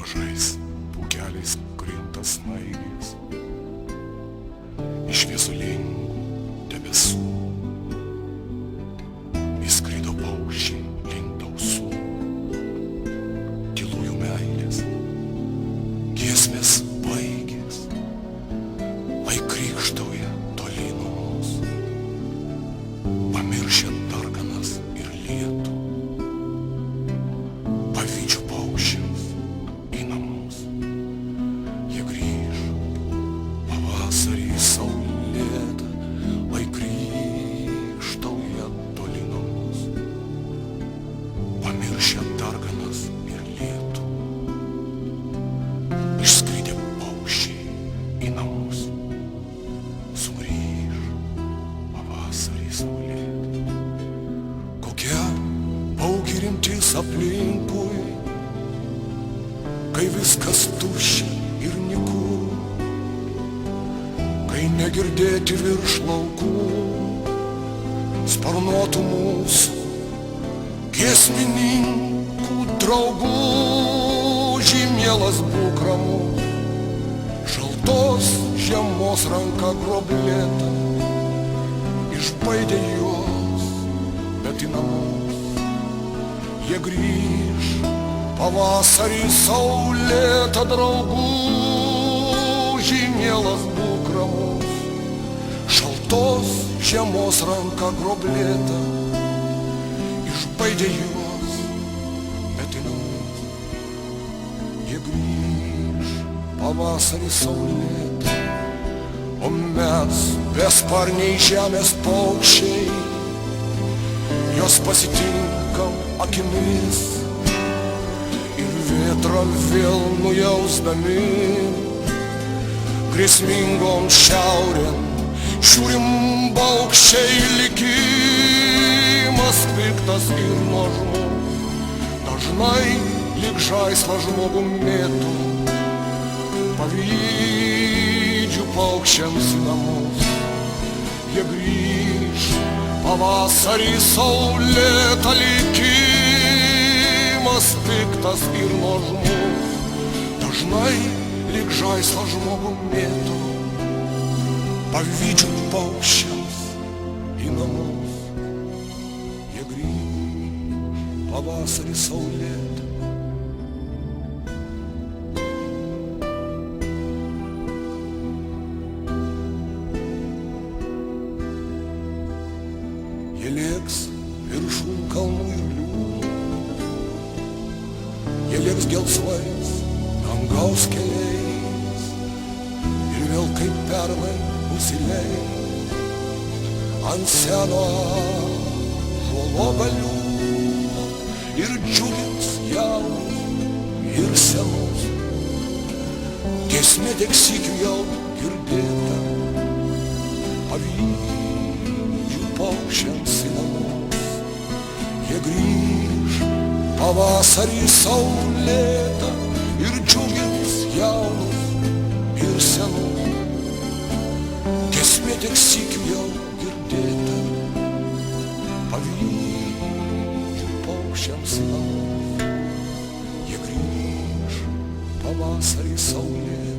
mažais pūkeliais krinta snaigės iš šviesulingų debesų. Įskrido paukščiai link dausų, tylųjų meilės giesmės baigės, lai krykštauja toli nuo mūsų, pamiršę darganas ir lietų. Pavydžiu paukščiams į namus, jie grįž pavasarį saulėtą, lai krykštauja toli nuo mūsų, pamiršę darganas ir lietų. Išskridę paukščiai į namus, sugrįž pavasarį saulėtą. Kokia baugi rimtis aplinkui, kai viskas tuščia ir nyku, kai negirdėti virš laukų sparnuotų mūsų giesmininkų draugų. Mielas būk ramus, šaltos žiemos ranka groblėta išbaidė juos, bet į namus jie grįž pavasarį saulėtą draugų. Mielas būk ramus, šaltos žiemos ranka groblėta išbaidė juos, bet į namus jie grįž pavasarį saulėtą. O mes besparniai žemės paukščiai jos pasitinkam akimis ir vėtrą vėl nujausdami grėsmingom šiaurėn žiūrim baukščiai. Likimas piktas ir nuožmus dažnai lyg žaislą žmogų mėtų. Pavydžiu paukščiams į namus, jie grįž pavasarį saulėtą. Likimas piktas ir nuožmus dažnai lyg žaislą žmogų mėtų. Pavydžiu paukščiams į namus, jie grįž pavasarį saulėtą. Jie lėks viršum kalnų ir liūnų, jie lėks gelsvais dangaus keliais ir vėl kaip pernai nusileis ant seno ąžuolo galiūno ir džiugins jaunus ir senus. Giesmė tik sykiu jau girdėta, pavydžiu paukščiams į namus, jie grįž pavasarį saulėtą ir džiugins jaunus ir senus. Giesmė tik sykiu jau girdėta, pavydžiu paukščiams į namus, jie grįž pavasarį saulėtą.